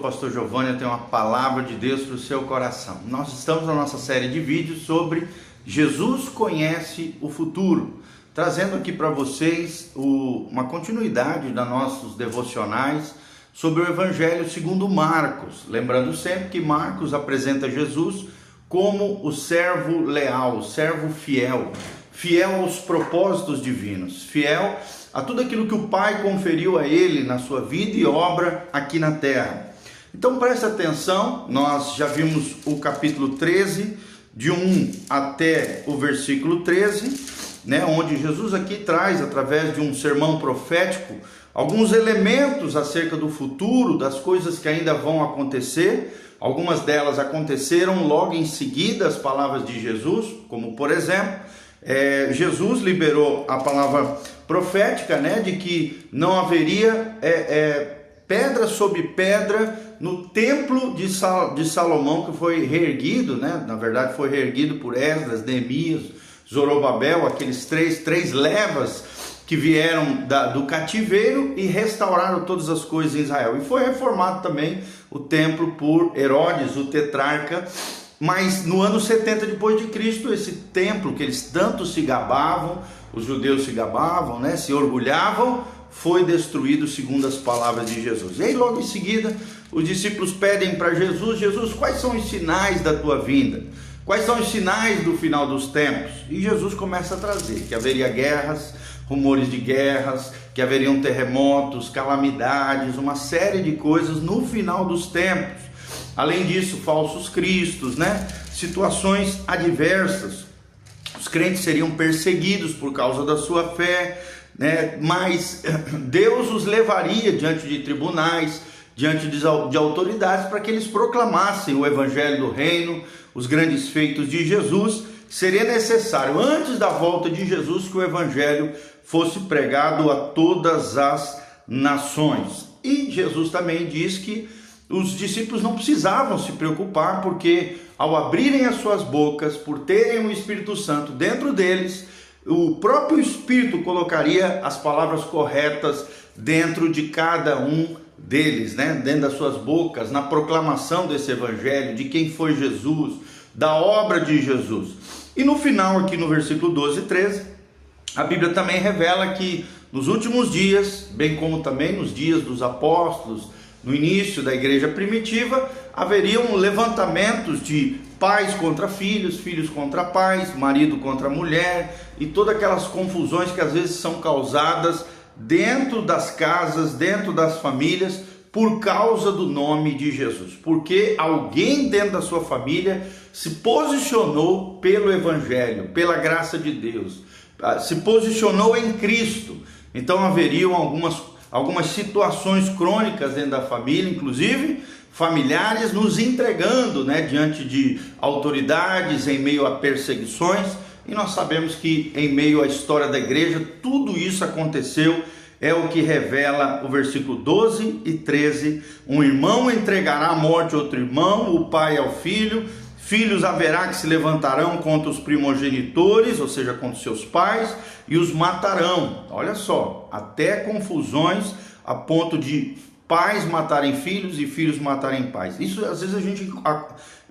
pastor Giovanni, eu tenho uma palavra de Deus para o seu coração. Nós estamos na nossa série de vídeos sobre Jesus conhece o futuro, trazendo aqui para vocês uma continuidade das nossos devocionais sobre o Evangelho segundo Marcos. Lembrando sempre que Marcos apresenta Jesus como o servo leal, o servo fiel, fiel aos propósitos divinos, fiel a tudo aquilo que o Pai conferiu a ele na sua vida e obra aqui na terra. Então preste atenção, nós já vimos o capítulo 13, de 1 até o versículo 13, onde Jesus aqui traz, através de um sermão profético, alguns elementos acerca do futuro, das coisas que ainda vão acontecer. Algumas delas aconteceram logo em seguida às palavras de Jesus, como por exemplo, Jesus liberou a palavra profética, de que não haveria pedra sobre pedra no templo de Salomão, que foi reerguido, na verdade foi reerguido por Esdras, Neemias, Zorobabel, aqueles três levas que vieram do cativeiro e restauraram todas as coisas em Israel. E foi reformado também o templo por Herodes, o tetrarca. Mas no ano 70 depois de Cristo, esse templo que eles tanto se gabavam, os judeus se gabavam, se orgulhavam, foi destruído segundo as palavras de Jesus. E aí logo em seguida, os discípulos pedem para Jesus: Jesus, quais são os sinais da tua vinda? Quais são os sinais do final dos tempos? E Jesus começa a trazer que haveria guerras, rumores de guerras, que haveriam terremotos, calamidades, uma série de coisas no final dos tempos. Além disso, falsos cristos, situações adversas. Os crentes seriam perseguidos por causa da sua fé, mas Deus os levaria diante de tribunais, diante de autoridades, para que eles proclamassem o evangelho do reino, os grandes feitos de Jesus. Seria necessário, antes da volta de Jesus, que o evangelho fosse pregado a todas as nações. E Jesus também diz que os discípulos não precisavam se preocupar, porque ao abrirem as suas bocas, por terem o Espírito Santo dentro deles, o próprio Espírito colocaria as palavras corretas dentro de cada um deles, dentro das suas bocas, na proclamação desse evangelho, de quem foi Jesus, da obra de Jesus. E no final, aqui no versículo 12 e 13, a Bíblia também revela que nos últimos dias, bem como também nos dias dos apóstolos, no início da igreja primitiva, haveriam levantamentos de pais contra filhos, filhos contra pais, marido contra mulher, e todas aquelas confusões que às vezes são causadas dentro das casas, dentro das famílias, por causa do nome de Jesus. Porque alguém dentro da sua família se posicionou pelo evangelho, pela graça de Deus, se posicionou em Cristo. Então haveriam algumas situações crônicas dentro da família, inclusive familiares nos entregando, diante de autoridades, em meio a perseguições. E nós sabemos que em meio à história da igreja, tudo isso aconteceu. É o que revela o versículo 12 e 13. Um irmão entregará à morte outro irmão, o pai ao filho. Filhos haverá que se levantarão contra os primogenitores, ou seja, contra os seus pais, e os matarão. Olha só, até confusões a ponto de pais matarem filhos e filhos matarem pais. Isso, às vezes, a gente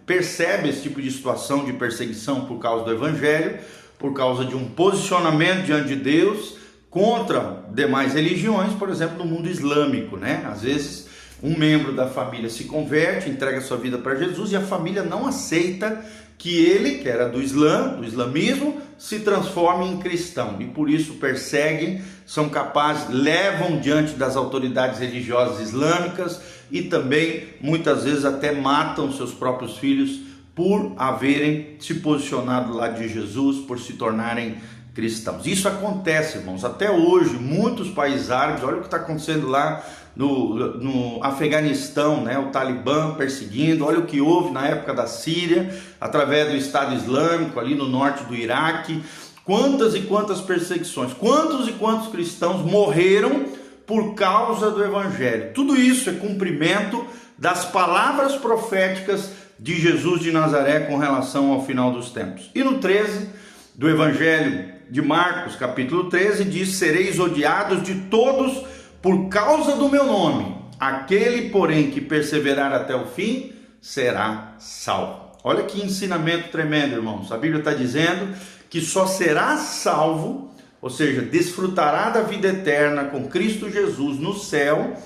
percebe esse tipo de situação de perseguição por causa do evangelho, por causa de um posicionamento diante de Deus contra demais religiões, por exemplo, no mundo islâmico, Às vezes um membro da família se converte, entrega sua vida para Jesus, e a família não aceita que ele, que era do islamismo, se transforme em cristão, e por isso perseguem, são capazes, levam diante das autoridades religiosas islâmicas, e também muitas vezes até matam seus próprios filhos por haverem se posicionado do lado de Jesus, por se tornarem cristãos. Isso acontece, irmãos, até hoje. Muitos países árabes, olha o que está acontecendo lá no Afeganistão, o Talibã perseguindo. Olha o que houve na época da Síria, através do Estado Islâmico, ali no norte do Iraque. Quantas e quantas perseguições, quantos e quantos cristãos morreram por causa do Evangelho. Tudo isso é cumprimento das palavras proféticas de Jesus de Nazaré com relação ao final dos tempos. E no 13 do Evangelho de Marcos, capítulo 13, diz: sereis odiados de todos por causa do meu nome. Aquele, porém, que perseverar até o fim, será salvo. Olha que ensinamento tremendo, irmãos. A Bíblia está dizendo que só será salvo, ou seja, desfrutará da vida eterna com Cristo Jesus no céu,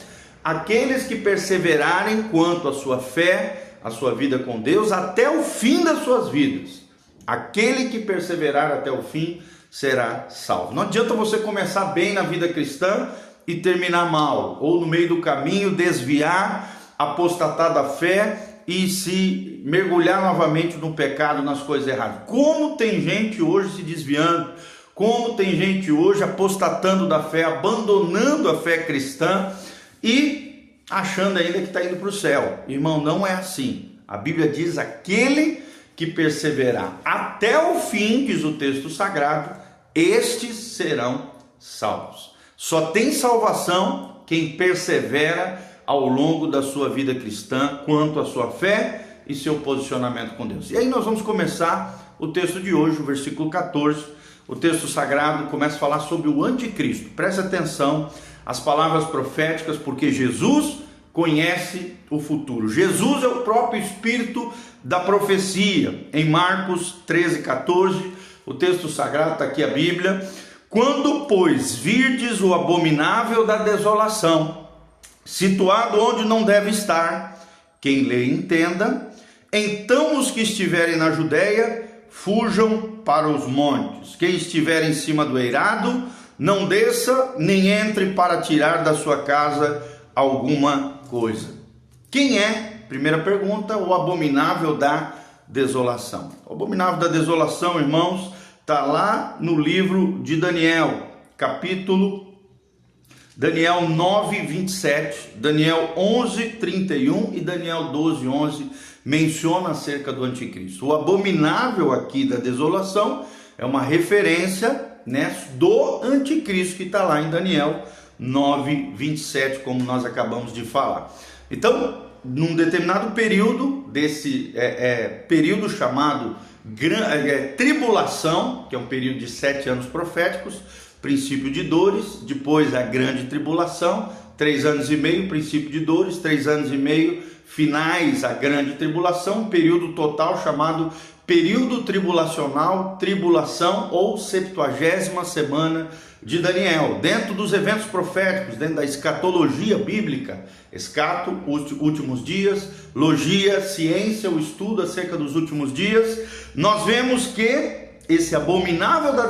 aqueles que perseverarem quanto à sua fé, a sua vida com Deus, até o fim das suas vidas. Aquele que perseverar até o fim será salvo. Não adianta você começar bem na vida cristã e terminar mal, ou no meio do caminho desviar, apostatar da fé e se mergulhar novamente no pecado, nas coisas erradas. Como tem gente hoje se desviando, como tem gente hoje apostatando da fé, abandonando a fé cristã e achando ainda que está indo para o céu. Irmão, não é assim. A Bíblia diz: aquele que perseverar até o fim, diz o texto sagrado, estes serão salvos. Só tem salvação quem persevera ao longo da sua vida cristã, quanto à sua fé e seu posicionamento com Deus. E aí nós vamos começar o texto de hoje, o versículo 14. O texto sagrado começa a falar sobre o anticristo. Preste atenção às palavras proféticas, porque Jesus conhece o futuro. Jesus é o próprio espírito da profecia. Em Marcos 13:14, o texto sagrado, está aqui a Bíblia: quando, pois, virdes o abominável da desolação, situado onde não deve estar, quem lê entenda, então os que estiverem na Judéia fujam para os montes. Quem estiver em cima do eirado, não desça, nem entre para tirar da sua casa alguma coisa. Quem é, primeira pergunta, o abominável da desolação? O abominável da desolação, irmãos, está lá no livro de Daniel, Daniel 9:27, Daniel 11:31 e Daniel 12:11 menciona acerca do anticristo. O abominável aqui da desolação é uma referência, do anticristo que está lá em Daniel 9:27, como nós acabamos de falar. Então, num determinado período, desse período chamado tribulação, que é um período de 7 anos proféticos, princípio de dores, depois a grande tribulação, 3 anos e meio, princípio de dores, 3 anos e meio, finais, a grande tribulação, período total chamado período tribulacional, tribulação ou 70ª semana de Daniel, dentro dos eventos proféticos, dentro da escatologia bíblica, escato, últimos dias, logia, ciência, o estudo acerca dos últimos dias, nós vemos que esse abominável da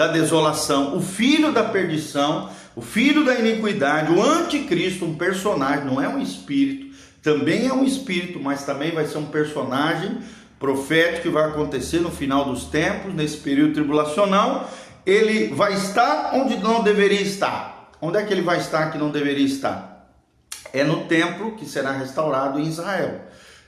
desolação, o filho da perdição, o filho da iniquidade, o anticristo, um personagem, não é um espírito, também é um espírito, mas também vai ser um personagem profético que vai acontecer no final dos tempos, nesse período tribulacional. Ele vai estar onde não deveria estar. Onde é que ele vai estar que não deveria estar? É no templo que será restaurado em Israel.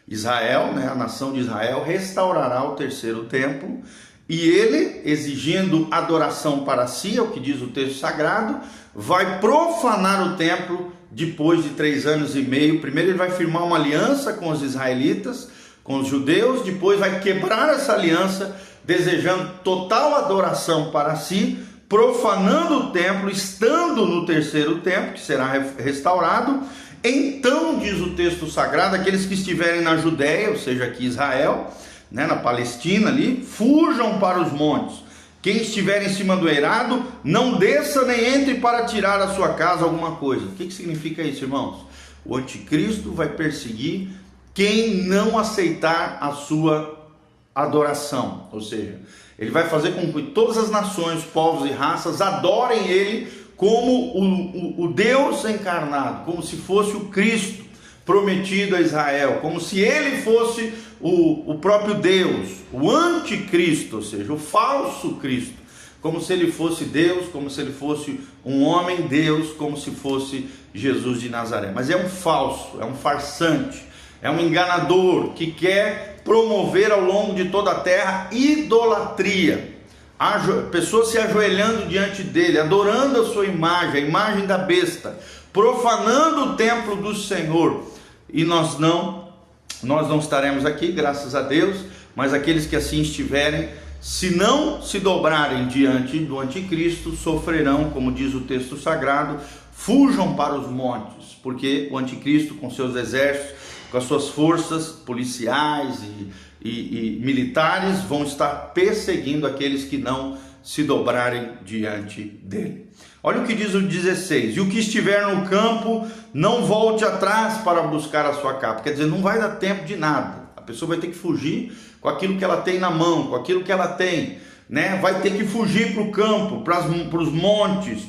Israel, a nação de Israel, restaurará o terceiro templo, e ele, exigindo adoração para si, é o que diz o texto sagrado, vai profanar o templo depois de 3 anos e meio. Primeiro ele vai firmar uma aliança com os israelitas, com os judeus, depois vai quebrar essa aliança, desejando total adoração para si, profanando o templo, estando no terceiro templo, que será restaurado. Então, diz o texto sagrado, aqueles que estiverem na Judéia, ou seja, aqui Israel, na Palestina ali, fujam para os montes. Quem estiver em cima do eirado, não desça nem entre para tirar da sua casa alguma coisa. O que significa isso, irmãos? O anticristo vai perseguir quem não aceitar a sua adoração, ou seja, ele vai fazer com que todas as nações, povos e raças adorem ele como o Deus encarnado, como se fosse o Cristo prometido a Israel, como se ele fosse o próprio Deus, o anticristo, ou seja, o falso Cristo, como se ele fosse Deus, como se ele fosse um homem Deus, como se fosse Jesus de Nazaré. Mas é um falso, é um farsante, é um enganador que quer promover ao longo de toda a terra idolatria, pessoas se ajoelhando diante dele, adorando a sua imagem, a imagem da besta, profanando o templo do Senhor. E nós não estaremos aqui, graças a Deus, mas aqueles que assim estiverem, se não se dobrarem diante do anticristo, sofrerão, como diz o texto sagrado, fujam para os montes, porque o anticristo com seus exércitos, com as suas forças policiais e militares vão estar perseguindo aqueles que não se dobrarem diante dele. Olha o que diz o 16: e o que estiver no campo não volte atrás para buscar a sua capa. Quer dizer, não vai dar tempo de nada. A pessoa vai ter que fugir com aquilo que ela tem na mão, com aquilo que ela tem, né? Vai ter que fugir para o campo, para os montes.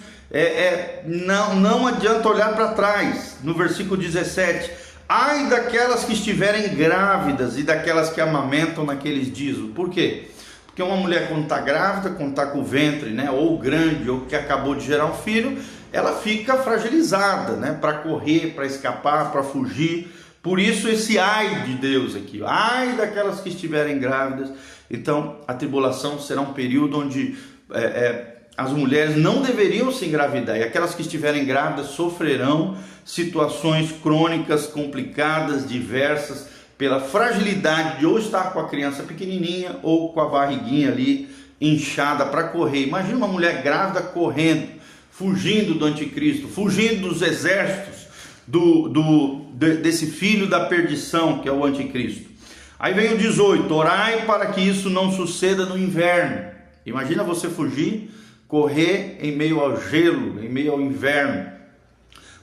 Não adianta olhar para trás. No versículo 17: ai daquelas que estiverem grávidas e daquelas que amamentam naqueles dias. Por quê? Porque uma mulher, quando está grávida, quando está com o ventre, né, ou grande, ou que acabou de gerar um filho, ela fica fragilizada, né, para correr, para escapar, para fugir. Por isso esse ai de Deus aqui, ai daquelas que estiverem grávidas. Então a tribulação será um período onde as mulheres não deveriam se engravidar, e aquelas que estiverem grávidas sofrerão situações crônicas, complicadas, diversas, pela fragilidade de ou estar com a criança pequenininha ou com a barriguinha ali inchada para correr. Imagina uma mulher grávida correndo, fugindo do anticristo, fugindo dos exércitos desse filho da perdição que é o anticristo. Aí vem o 18: orai para que isso não suceda no inverno. Imagina você fugir, correr em meio ao gelo, em meio ao inverno,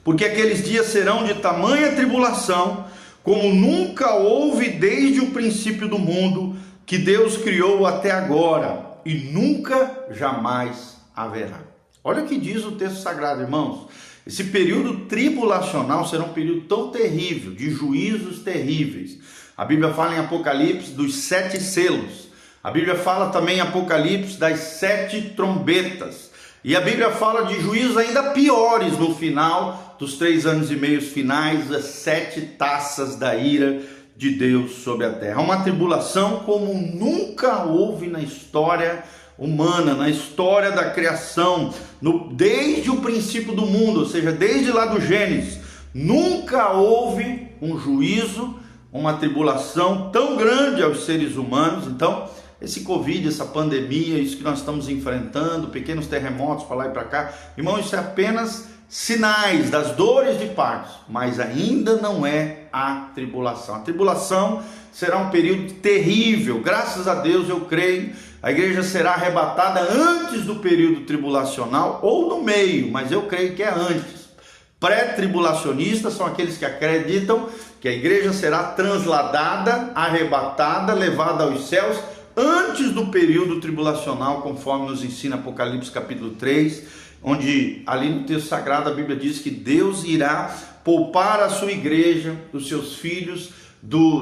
porque aqueles dias serão de tamanha tribulação como nunca houve desde o princípio do mundo que Deus criou até agora, e nunca jamais haverá. Olha o que diz o texto sagrado, irmãos. Esse período tribulacional será um período tão terrível, de juízos terríveis. A Bíblia fala em Apocalipse dos 7 selos. A Bíblia fala também em Apocalipse das 7 trombetas. E a Bíblia fala de juízos ainda piores no final dos 3 anos e meio finais, as 7 taças da ira de Deus sobre a terra. Uma tribulação como nunca houve na história humana, na história da criação, desde o princípio do mundo, ou seja, desde lá do Gênesis. Nunca houve um juízo, uma tribulação tão grande aos seres humanos. Então, esse Covid, essa pandemia, isso que nós estamos enfrentando, pequenos terremotos para lá e para cá, irmão, isso é apenas sinais das dores de partos, mas ainda não é a tribulação. A tribulação será um período terrível. Graças a Deus, eu creio, a igreja será arrebatada antes do período tribulacional ou no meio, mas eu creio que é antes. Pré-tribulacionistas são aqueles que acreditam que a igreja será transladada, arrebatada, levada aos céus antes do período tribulacional, conforme nos ensina Apocalipse capítulo 3, onde ali no texto sagrado a Bíblia diz que Deus irá poupar a sua igreja, os seus filhos,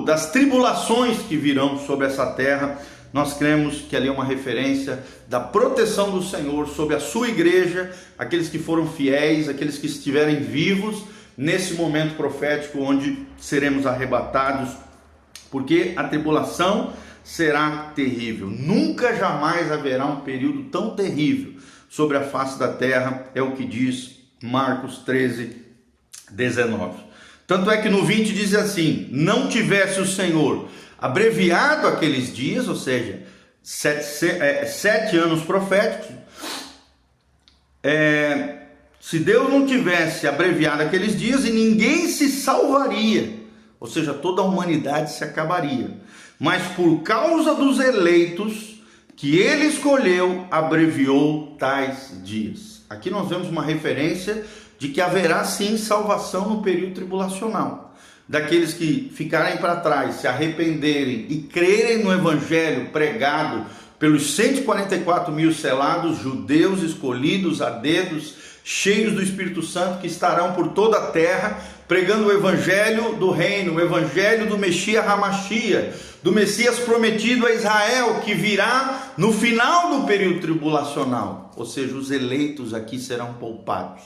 das tribulações que virão sobre essa terra. Nós cremos que ali é uma referência da proteção do Senhor sobre a sua igreja, aqueles que foram fiéis, aqueles que estiverem vivos nesse momento profético onde seremos arrebatados, porque a tribulação será terrível. Nunca jamais haverá um período tão terrível sobre a face da terra, é o que diz Marcos 13, 19. Tanto é que no 20 diz assim: não tivesse o Senhor abreviado aqueles dias, ou seja, 7 anos proféticos, se Deus não tivesse abreviado aqueles dias, e ninguém se salvaria, ou seja, toda a humanidade se acabaria. Mas por causa dos eleitos que ele escolheu, abreviou tais dias. Aqui nós vemos uma referência de que haverá sim salvação no período tribulacional. Daqueles que ficarem para trás, se arrependerem e crerem no evangelho pregado pelos 144 mil selados, judeus escolhidos a dedos, cheios do Espírito Santo, que estarão por toda a terra, pregando o evangelho do reino, o evangelho do Messias Hamashia, do Messias prometido a Israel, que virá no final do período tribulacional. Ou seja, os eleitos aqui serão poupados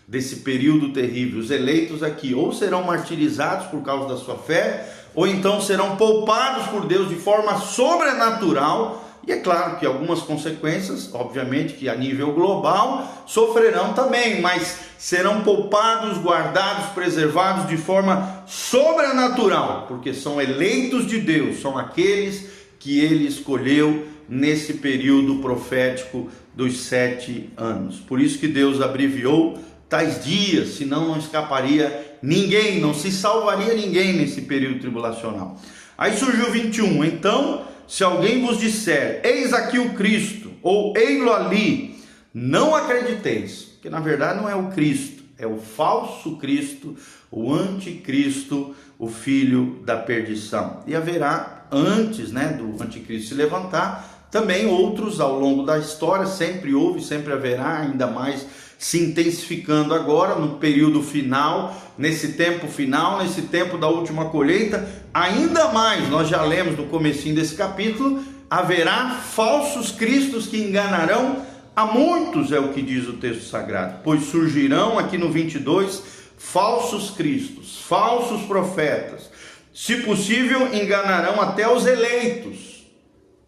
desse período terrível. Os eleitos aqui ou serão martirizados por causa da sua fé, ou então serão poupados por Deus de forma sobrenatural. E é claro que algumas consequências, obviamente que a nível global, sofrerão também, mas serão poupados, guardados, preservados de forma sobrenatural, porque são eleitos de Deus, são aqueles que ele escolheu nesse período profético dos 7 anos. Por isso que Deus abreviou tais dias, senão não escaparia ninguém, não se salvaria ninguém nesse período tribulacional. Aí surgiu o 21, então, se alguém vos disser, eis aqui o Cristo, ou ei-lo ali, não acrediteis, porque na verdade não é o Cristo, é o falso Cristo, o anticristo, o filho da perdição. E haverá, antes do anticristo se levantar, também outros ao longo da história, sempre houve, sempre haverá, ainda mais se intensificando agora, no período final, nesse tempo da última colheita, ainda mais, nós já lemos no comecinho desse capítulo, haverá falsos cristos que enganarão a muitos, é o que diz o texto sagrado, pois surgirão aqui no 22, falsos cristos, falsos profetas, se possível enganarão até os eleitos.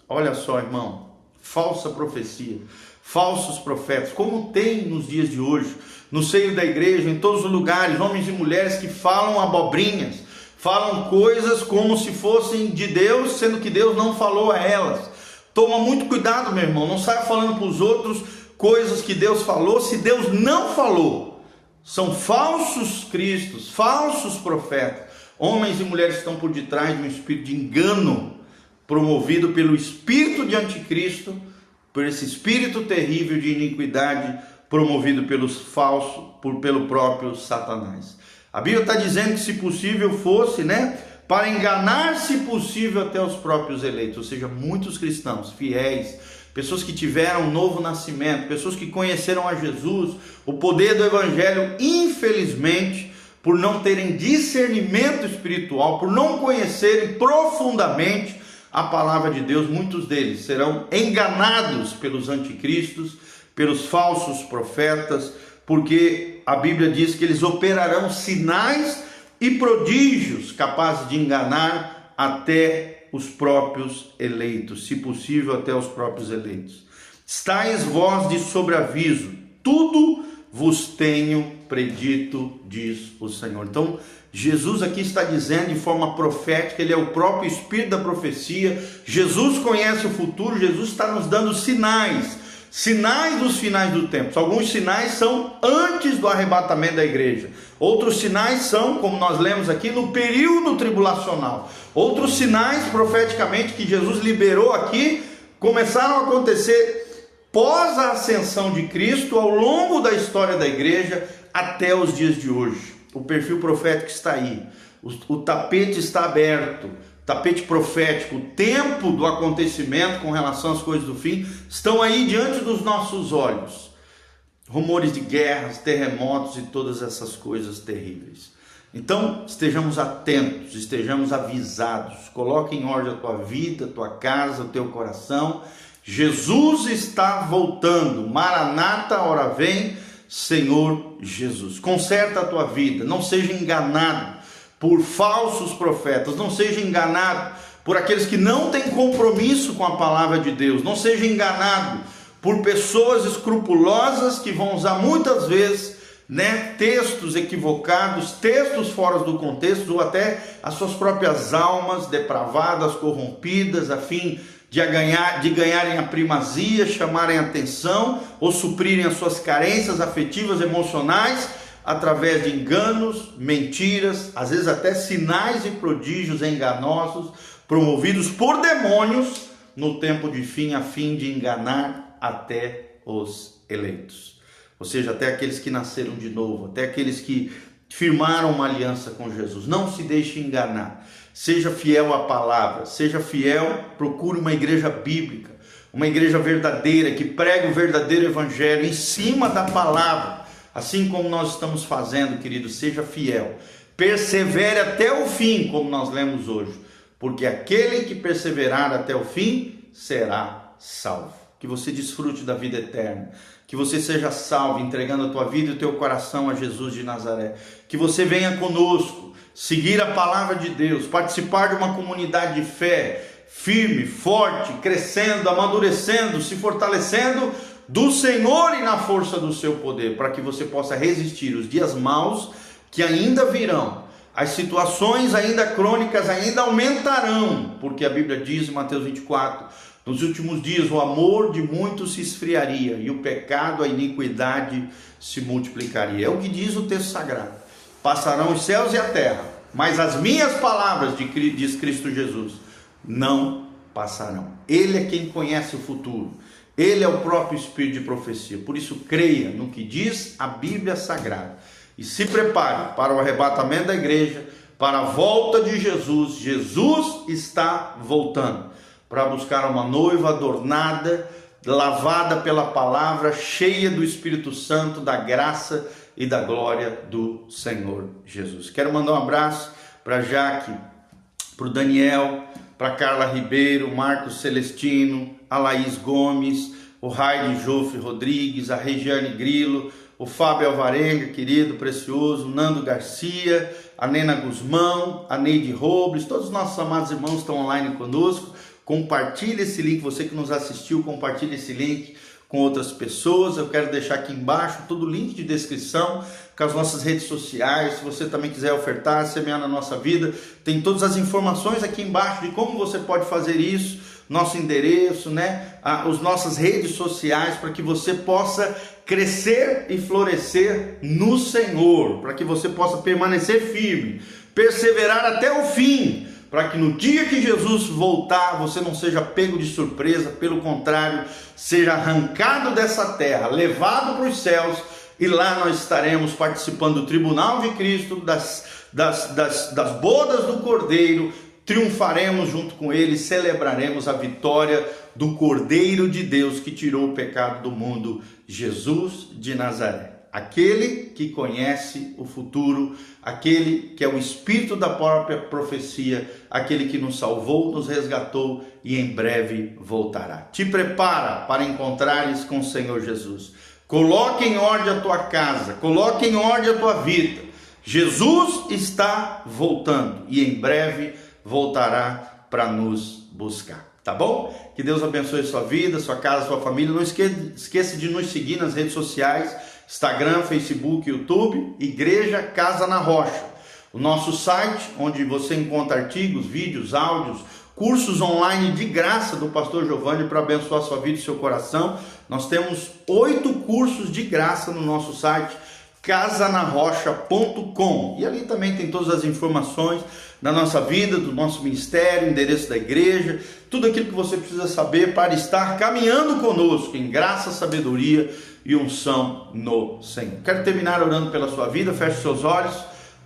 Olha só, irmão, falsa profecia, falsos profetas, como tem nos dias de hoje, no seio da igreja, em todos os lugares, homens e mulheres que falam abobrinhas, falam coisas como se fossem de Deus, sendo que Deus não falou a elas. Toma muito cuidado, meu irmão, não saia falando para os outros coisas que Deus falou, se Deus não falou. São falsos cristos, falsos profetas, homens e mulheres que estão por detrás de um espírito de engano, promovido pelo espírito de anticristo, por esse espírito terrível de iniquidade, promovido pelo próprio Satanás. A Bíblia está dizendo que se possível fosse, para enganar, se possível, até os próprios eleitos, ou seja, muitos cristãos fiéis, pessoas que tiveram um novo nascimento, pessoas que conheceram a Jesus, o poder do Evangelho, infelizmente, por não terem discernimento espiritual, por não conhecerem profundamente a palavra de Deus, muitos deles serão enganados pelos anticristos, pelos falsos profetas, porque a Bíblia diz que eles operarão sinais e prodígios capazes de enganar até os próprios eleitos, se possível até os próprios eleitos. Estais vós de sobreaviso, tudo vos tenho predito, diz o Senhor. Então, Jesus aqui está dizendo de forma profética, ele é o próprio Espírito da profecia, Jesus conhece o futuro, Jesus está nos dando sinais dos finais do tempo. Alguns sinais são antes do arrebatamento da igreja, outros sinais são, como nós lemos aqui, no período tribulacional, outros sinais profeticamente que Jesus liberou aqui, começaram a acontecer pós a ascensão de Cristo, ao longo da história da igreja, até os dias de hoje. O perfil profético está aí, o tapete está aberto, tapete profético, o tempo do acontecimento com relação às coisas do fim, estão aí diante dos nossos olhos. Rumores de guerras, terremotos e todas essas coisas terríveis. Então, estejamos atentos, estejamos avisados, coloque em ordem a tua vida, a tua casa, o teu coração. Jesus está voltando, Maranata, ora vem, Senhor Jesus. Conserta a tua vida, não seja enganado por falsos profetas, não seja enganado por aqueles que não têm compromisso com a palavra de Deus, não seja enganado por pessoas escrupulosas que vão usar muitas vezes textos equivocados, textos fora do contexto, ou até as suas próprias almas depravadas, corrompidas, a fim de ganharem a primazia, chamarem a atenção ou suprirem as suas carências afetivas, emocionais, através de enganos, mentiras, às vezes até sinais e prodígios enganosos, promovidos por demônios no tempo de fim, a fim de enganar até os eleitos. Ou seja, até aqueles que nasceram de novo, até aqueles que firmaram uma aliança com Jesus. Não se deixe enganar. Seja fiel à palavra, seja fiel, procure uma igreja bíblica, uma igreja verdadeira, que pregue o verdadeiro evangelho em cima da palavra, assim como nós estamos fazendo, querido. Seja fiel, persevere até o fim, como nós lemos hoje, porque aquele que perseverar até o fim será salvo. Que você desfrute da vida eterna, que você seja salvo, entregando a tua vida e o teu coração a Jesus de Nazaré, que você venha conosco, seguir a palavra de Deus, participar de uma comunidade de fé, firme, forte, crescendo, amadurecendo, se fortalecendo do Senhor e na força do seu poder, para que você possa resistir os dias maus que ainda virão. As situações ainda crônicas ainda aumentarão, porque a Bíblia diz em Mateus 24, Nos últimos dias o amor de muitos se esfriaria e o pecado, a iniquidade se multiplicaria. É o que diz o texto sagrado. Passarão os céus e a terra, mas as minhas palavras, diz Cristo Jesus, não passarão. Ele é quem conhece o futuro. Ele é o próprio Espírito de profecia. Por isso, creia no que diz a Bíblia Sagrada. E se prepare para o arrebatamento da igreja, para a volta de Jesus. Jesus está voltando para buscar uma noiva adornada, lavada pela palavra, cheia do Espírito Santo, da graça e da glória do Senhor Jesus. Quero mandar um abraço para a Jaque, para o Daniel, para Carla Ribeiro, Marcos Celestino, a Laís Gomes, o Raide Jofre Rodrigues, a Regiane Grilo, o Fábio Alvarenga, querido, precioso, Nando Garcia, a Nena Guzmão, a Neide Robles, todos os nossos amados irmãos estão online conosco. Compartilhe esse link, você que nos assistiu, compartilhe esse link com outras pessoas. Eu quero deixar aqui embaixo todo o link de descrição com as nossas redes sociais. Se você também quiser ofertar, semear na nossa vida, tem todas as informações aqui embaixo de como você pode fazer isso, nosso endereço, as nossas redes sociais, para que você possa crescer e florescer no Senhor, para que você possa permanecer firme, perseverar até o fim, para que no dia que Jesus voltar, você não seja pego de surpresa, pelo contrário, seja arrancado dessa terra, levado para os céus, e lá nós estaremos participando do tribunal de Cristo, das bodas do Cordeiro, triunfaremos junto com ele, celebraremos a vitória do Cordeiro de Deus que tirou o pecado do mundo, Jesus de Nazaré. Aquele que conhece o futuro, aquele que é o Espírito da própria profecia, aquele que nos salvou, nos resgatou e em breve voltará. Te prepara para encontrares com o Senhor Jesus. Coloque em ordem a tua casa, coloque em ordem a tua vida. Jesus está voltando e em breve voltará para nos buscar. Tá bom? Que Deus abençoe a sua vida, sua casa, sua família. Não esqueça de nos seguir nas redes sociais, Instagram, Facebook, YouTube, Igreja Casa na Rocha. O nosso site, onde você encontra artigos, vídeos, áudios, cursos online de graça do pastor Giovanni para abençoar a sua vida e seu coração. Nós temos 8 cursos de graça no nosso site, casanarrocha.com, e ali também tem todas as informações da nossa vida, do nosso ministério, endereço da igreja, tudo aquilo que você precisa saber para estar caminhando conosco em graça, sabedoria e unção no Senhor. Quero terminar orando pela sua vida. Feche seus olhos.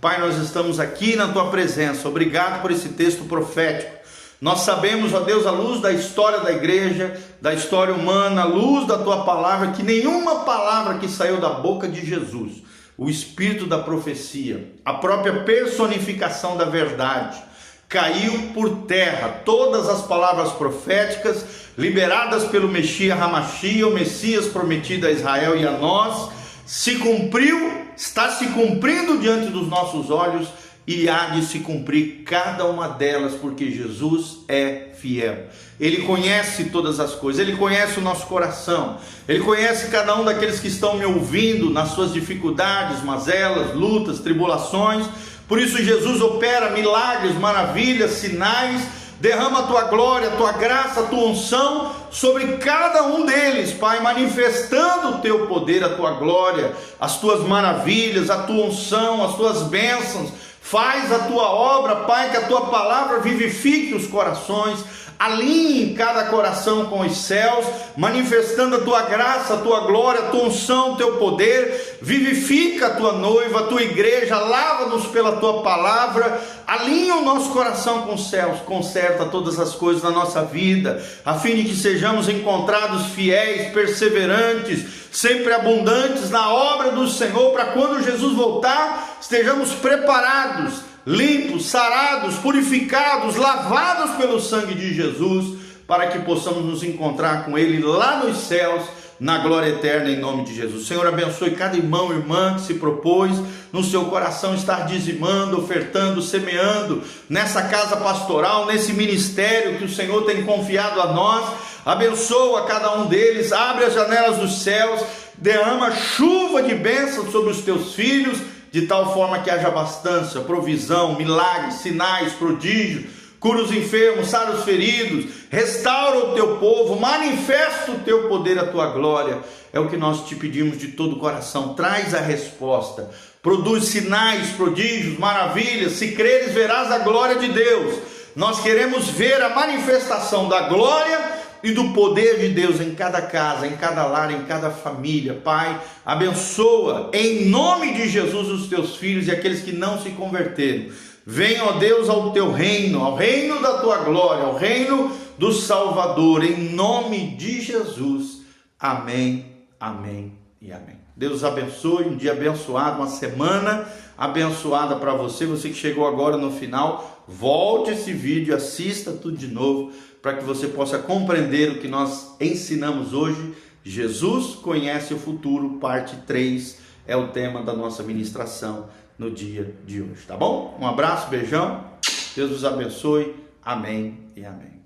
Pai, nós estamos aqui na tua presença. Obrigado por esse texto profético. Nós sabemos, ó Deus, à luz da história da igreja, da história humana, à luz da tua palavra, que nenhuma palavra que saiu da boca de Jesus, o Espírito da profecia, a própria personificação da verdade, caiu por terra. Todas as palavras proféticas liberadas pelo Messias Hamashia, o Messias prometido a Israel e a nós, se cumpriu, está se cumprindo diante dos nossos olhos e há de se cumprir cada uma delas, porque Jesus é fiel. Ele conhece todas as coisas, Ele conhece o nosso coração, Ele conhece cada um daqueles que estão me ouvindo nas suas dificuldades, mazelas, lutas, tribulações. Por isso Jesus opera milagres, maravilhas, sinais, derrama a tua glória, a tua graça, a tua unção sobre cada um deles, Pai, manifestando o teu poder, a tua glória, as tuas maravilhas, a tua unção, as tuas bênçãos. Faz a tua obra, Pai, que a tua palavra vivifique os corações, alinhe cada coração com os céus, manifestando a tua graça, a tua glória, a tua unção, o teu poder. Vivifica a tua noiva, a tua igreja, lava-nos pela tua palavra, alinha o nosso coração com os céus, conserta todas as coisas na nossa vida, a fim de que sejamos encontrados fiéis, perseverantes, sempre abundantes na obra do Senhor, para quando Jesus voltar, estejamos preparados, limpos, sarados, purificados, lavados pelo sangue de Jesus, para que possamos nos encontrar com Ele lá nos céus, na glória eterna, em nome de Jesus. Senhor, abençoe cada irmão e irmã que se propôs no seu coração estar dizimando, ofertando, semeando nessa casa pastoral, nesse ministério que o Senhor tem confiado a nós. Abençoa cada um deles, abre as janelas dos céus, derrama chuva de bênçãos sobre os teus filhos, de tal forma que haja abastança, provisão, milagres, sinais, prodígios, cura os enfermos, sara os feridos, restaura o teu povo, manifesta o teu poder, a tua glória. É o que nós te pedimos de todo o coração. Traz a resposta, produz sinais, prodígios, maravilhas. Se creres, verás a glória de Deus. Nós queremos ver a manifestação da glória e do poder de Deus em cada casa, em cada lar, em cada família. Pai, abençoa em nome de Jesus os teus filhos e aqueles que não se converteram. Venha, ó Deus, ao teu reino, ao reino da tua glória, ao reino do Salvador, em nome de Jesus. Amém, amém e amém. Deus abençoe, um dia abençoado, uma semana abençoada para você. Você que chegou agora no final, volte esse vídeo, assista tudo de novo, para que você possa compreender o que nós ensinamos hoje. Jesus conhece o futuro, parte 3, é o tema da nossa ministração no dia de hoje, tá bom? Um abraço, beijão, Deus os abençoe, amém e amém.